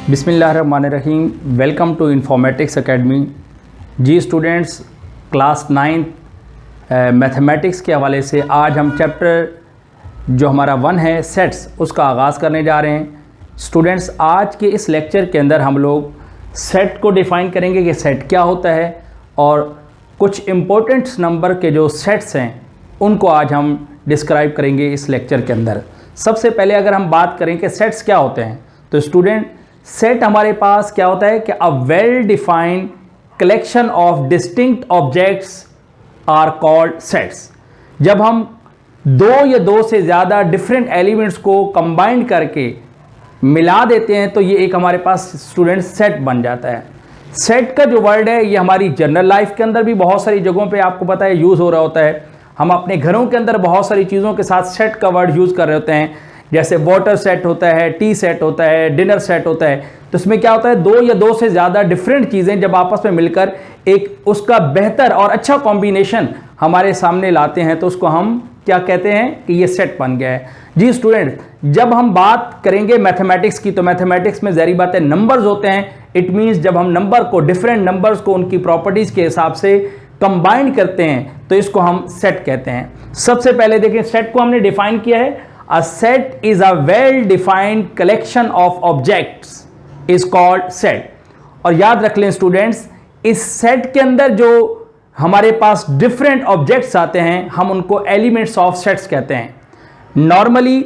बिस्मिल्लाहिर्रहमानिर्रहीम। Welcome to informatics academy. जी students, class 9 mathematics के हवाले से आज हम चैप्टर जो हमारा 1 है सेट्स, उसका आगाज़ करने जा रहे हैं। स्टूडेंट्स, आज के इस लेक्चर के अंदर हम लोग सेट को डिफ़ाइन करेंगे कि सेट क्या होता है, और कुछ इम्पोर्टेंट नंबर के जो सेट्स हैं उनको आज हम डिस्क्राइब करेंगे इस लेक्चर के अंदर। सबसे पहले अगर हम बात करें कि सेट्स क्या होते हैं, तो स्टूडेंट सेट हमारे पास क्या होता है कि a well defined collection of distinct objects are called sets. जब हम दो या दो से ज़्यादा डिफरेंट एलिमेंट्स को कंबाइन करके मिला देते हैं तो ये एक हमारे पास स्टूडेंट सेट बन जाता है। सेट का जो वर्ड है ये हमारी जनरल लाइफ के अंदर भी बहुत सारी जगहों पे आपको पता है यूज़ हो रहा होता है। हम अपने घरों के अंदर बहुत सारी चीज़ों के साथ सेट का वर्ड यूज़ कर रहे होते हैं, जैसे वाटर सेट होता है, टी सेट होता है, डिनर सेट होता है। तो इसमें क्या होता है, दो या दो से ज़्यादा डिफरेंट चीज़ें जब आपस में मिलकर एक उसका बेहतर और अच्छा कॉम्बिनेशन हमारे सामने लाते हैं तो उसको हम क्या कहते हैं कि ये सेट बन गया है। जी स्टूडेंट, जब हम बात करेंगे मैथमेटिक्स की, तो मैथमेटिक्स में ज़ाहिर बात है नंबर्स होते हैं। इट मीन्स जब हम नंबर को, डिफरेंट नंबर्स को उनकी प्रॉपर्टीज़ के हिसाब से कंबाइन करते हैं तो इसको हम सेट कहते हैं। सबसे पहले देखिए, सेट को हमने डिफाइन किया है, a set is a well defined collection of objects is called set. और याद रख लें स्टूडेंट्स, इस सेट के अंदर जो हमारे पास डिफरेंट ऑब्जेक्ट्स आते हैं हम उनको एलिमेंट्स ऑफ सेट्स कहते हैं। नॉर्मली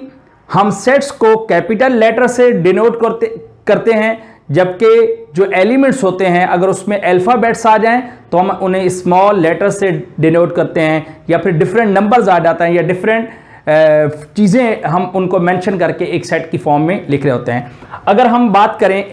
हम सेट्स को कैपिटल लेटर से डिनोट करते हैं, जबकि जो एलिमेंट्स होते हैं अगर उसमें अल्फ़ाबेट्स आ जाएं तो हम उन्हें स्मॉल लेटर से डिनोट करते हैं, या फिर डिफरेंट नंबर्स आ जाते हैं या डिफरेंट चीज़ें हम उनको मेंशन करके एक सेट की फॉर्म में लिख रहे होते हैं। अगर हम बात करें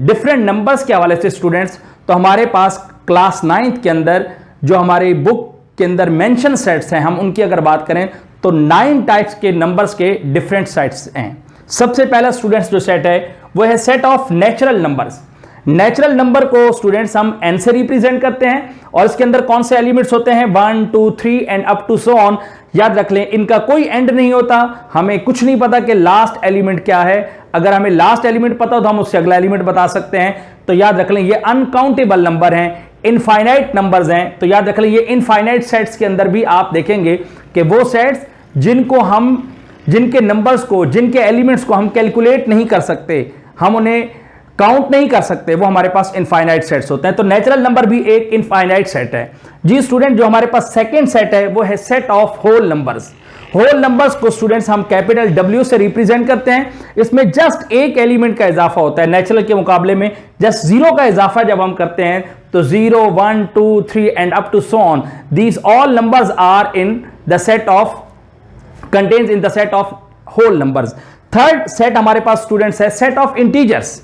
डिफरेंट नंबर्स के हवाले से स्टूडेंट्स, तो हमारे पास क्लास 9 के अंदर जो हमारी बुक के अंदर मेंशन सेट्स हैं, हम उनकी अगर बात करें तो 9 टाइप्स के नंबर्स के डिफरेंट सेट्स हैं। सबसे पहला स्टूडेंट्स जो सेट है वो है set of natural numbers. Natural number को स्टूडेंट्स हम n से रिप्रेजेंट करते हैं, और इसके अंदर कौन से एलिमेंट्स होते हैं, 1 2 3 and up to so on. याद रख लें, इनका कोई एंड नहीं होता, हमें कुछ नहीं पता कि लास्ट एलिमेंट क्या है। अगर हमें लास्ट एलिमेंट पता हो तो हम उससे अगला एलिमेंट बता सकते हैं। तो याद रख लें ये अनकाउंटेबल नंबर हैं, इनफाइनाइट नंबर्स हैं। तो याद रख लें ये इनफाइनाइट सेट्स के अंदर भी आप देखेंगे कि वो सेट्स जिनके नंबर्स को, जिनके एलिमेंट्स को हम कैलकुलेट नहीं कर सकते, हम उन्हें काउंट नहीं कर सकते, वो हमारे पास इनफाइनाइट सेट्स होते हैं। तो नेचुरल नंबर भी एक इनफाइनाइट सेट है। जी स्टूडेंट, जो हमारे पास सेकंड सेट है वो है set of whole numbers. Whole numbers को स्टूडेंट्स हम कैपिटल W से रिप्रेजेंट करते हैं। इसमें जस्ट एक एलिमेंट का इजाफा होता है, नेचुरल के मुकाबले में जस्ट 0 का इजाफा जब हम करते हैं तो 0 1 2 3 and up to so on, these all numbers are in the set of contains in the set of whole numbers. Third set हमारे पास स्टूडेंट्स है सेट ऑफ इंटीजर्स।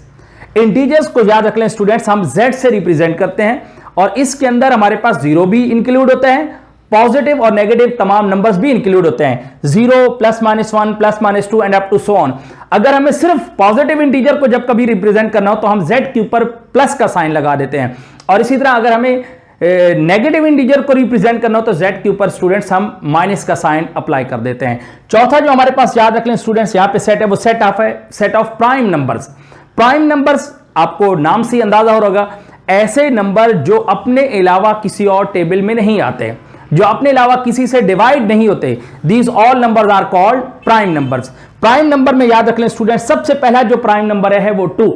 इंटीजर्स को याद रख लें स्टूडेंट्स, हम Z से रिप्रेजेंट करते हैं, और इसके अंदर हमारे पास 0 भी इंक्लूड होते हैं, पॉजिटिव और नेगेटिव तमाम नंबर्स भी इंक्लूड होते हैं, 0 +-1 +-2 and up to so on. अगर हमें सिर्फ पॉजिटिव इंटीजर को जब कभी रिप्रेजेंट करना हो तो हम Z के ऊपर प्लस का साइन लगा देते हैं, और इसी तरह अगर हमें नेगेटिव इंटीजर को रिप्रेजेंट करना हो तो Z के ऊपर स्टूडेंट्स हम माइनस का साइन अप्लाई कर देते हैं। चौथा जो हमारे पास याद रख लें स्टूडेंट्स यहाँ पे सेट है वो set of prime numbers. Prime numbers आपको नाम से अंदाजा हो रहा, ऐसे नंबर जो अपने अलावा किसी और टेबल में नहीं आते, जो अपने अलावा किसी से डिवाइड नहीं होते, these all numbers are called prime numbers. Prime number में याद रख लें स्टूडेंट्स, सबसे पहला जो प्राइम नंबर है वो 2,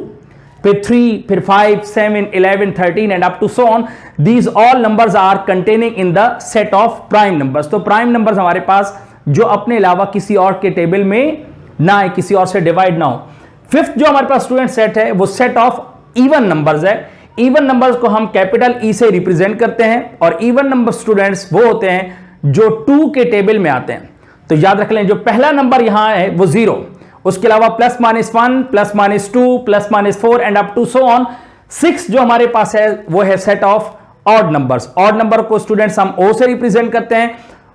फिर 3, फिर 5 7 11 13 and up to so on, these all numbers are containing in the set of prime numbers. तो प्राइम नंबर्स हमारे पास जो अपने अलावा किसी और के टेबल में ना आए, किसी और से डिवाइड ना हो। फिफ्थ जो हमारे पास स्टूडेंट सेट है वो सेट ऑफ इवन नंबर्स है। इवन नंबर्स को हम कैपिटल E से रिप्रेजेंट करते हैं, और इवन नंबर स्टूडेंट्स वो होते हैं जो 2 के टेबल में आते हैं। तो याद रख लें, जो पहला नंबर यहां है वो 0, उसके अलावा +-1 +-2 +-4 and up to so on. 6 जो हमारे पास है वो है set of odd numbers. Odd number को स्टूडेंट्स हम O से रिप्रेजेंट करते हैं।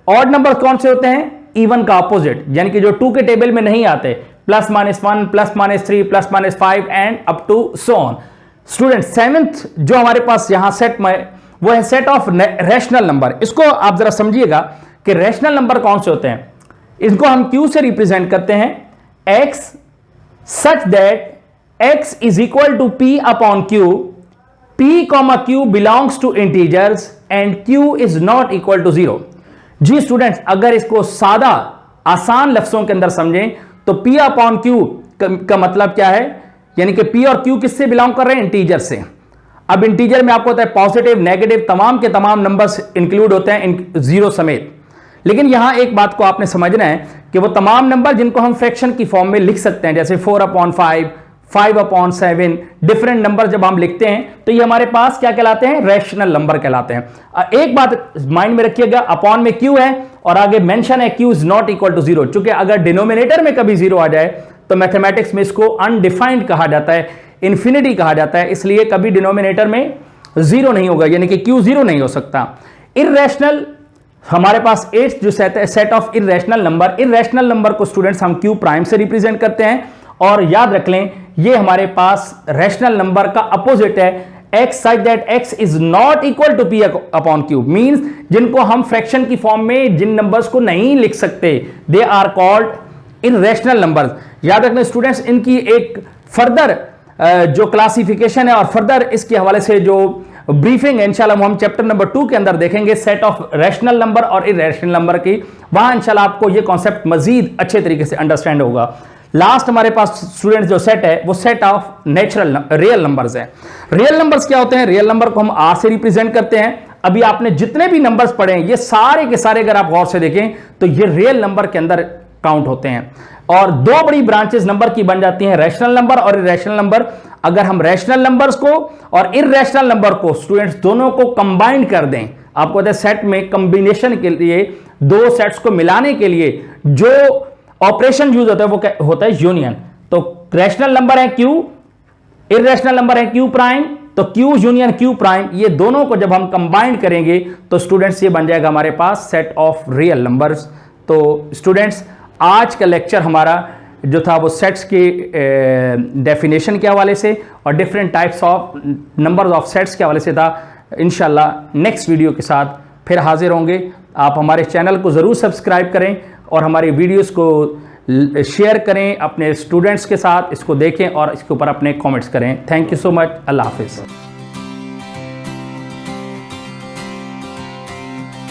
ऑड नंबर कौन से होते हैं, इवन का अपोजिट, यानी कि जो 2 के टेबल में नहीं आते, +-1 +-3 +-5 and up to so on. Student seventh जो हमारे पास यहां सेट में वो है सेट ऑफ रैशनल नंबर। इसको आप जरा समझिएगा कि रैशनल नंबर कौन से होते हैं। इनको हम Q से रिप्रेजेंट करते हैं, X such that x is equal to p upon q, p comma q belongs to integers and q is not equal to 0। जी स्टूडेंट्स, अगर इसको सादा आसान लफ्जों के अंदर समझें तो p अपॉन q का मतलब क्या है, यानी कि p और q किससे बिलोंग कर रहे हैं, इंटीजर से। अब इंटीजर में आपको पता है पॉजिटिव नेगेटिव तमाम के तमाम नंबर्स इंक्लूड होते हैं जीरो समेत। लेकिन यहां एक बात को आपने समझना है कि वो तमाम नंबर जिनको हम फ्रैक्शन की फॉर्म में लिख सकते हैं, जैसे 4/5, 5/7, डिफरेंट नंबर जब हम लिखते हैं तो ये हमारे पास क्या कहलाते हैं, रैशनल नंबर कहलाते हैं। एक बात माइंड में रखिएगा, अपॉन में q है और आगे मेंशन है q is not equal to 0, क्योंकि अगर डिनोमिनेटर में कभी 0 आ जाए तो मैथमेटिक्स में इसको अनडिफाइंड कहा जाता है, इंफिनिटी कहा जाता है, इसलिए कभी डिनोमिनेटर में 0 नहीं होगा, यानी कि q 0 नहीं हो सकता। इर्रेशनल हमारे पास 8 जो सेट है, set of irrational number. Irrational number को स्टूडेंट्स हम q प्राइम से रिप्रेजेंट करते हैं, और याद रख लें ये हमारे पास रैशनल नंबर का अपोजिट है, x such that x is not equal to p upon q, means जिनको हम फ्रैक्शन की फॉर्म में जिन नंबर्स को नहीं लिख सकते, they are called irrational numbers. याद रखना स्टूडेंट्स, इनकी एक फर्दर जो क्लासिफिकेशन है और फर्दर इसके हवाले से जो ब्रीफिंग है इंशाल्लाह हम चैप्टर नंबर 2 के अंदर देखेंगे, सेट ऑफ रैशनल नंबर और इर्रेशनल नंबर की। वहां इंशाल्लाह आपको ये कॉन्सेप्ट मजीद अच्छे तरीके से अंडरस्टैंड होगा। लास्ट हमारे पास स्टूडेंट्स जो सेट है वो set of natural real numbers है। रियल नंबर्स क्या होते हैं, रियल नंबर को हम आर से रिप्रेजेंट करते हैं। अभी आपने जितने भी नंबर्स पढ़े हैं ये सारे के सारे अगर आप गौर से देखें तो ये रियल नंबर के अंदर काउंट होते हैं। और दो बड़ी ब्रांचेस नंबर की बन जाती हैं, रैशनल नंबर और इर्रेशनल नंबर। अगर हम रैशनल नंबर्स को और इर्रेशनल नंबर को स्टूडेंट्स दोनों को कंबाइन कर दें, आपको पता है सेट में कंबिनेशन के लिए दो सेट्स को मिलाने के लिए जो ऑपरेशन यूज होता है वो होता है यूनियन। तो रैशनल नंबर है q, इर्रेशनल नंबर है q प्राइम, तो q यूनियन q प्राइम, ये दोनों को जब हम कंबाइन करेंगे तो स्टूडेंट्स ये बन जाएगा हमारे पास सेट ऑफ रियल नंबर्स। तो स्टूडेंट्स आज का लेक्चर हमारा जो था वो सेट्स के डेफिनेशन के हवाले से और different types of numbers of sets के हवाले से था। इंशाल्लाह नेक्स्ट वीडियो के साथ फिर हाजिर होंगे। आप हमारे चैनल को ज़रूर सब्सक्राइब करें और हमारी वीडियोस को शेयर करें अपने स्टूडेंट्स के साथ, इसको देखें और इसके ऊपर अपने कमेंट्स करें। Thank you so much. अल्लाह हाफिज़।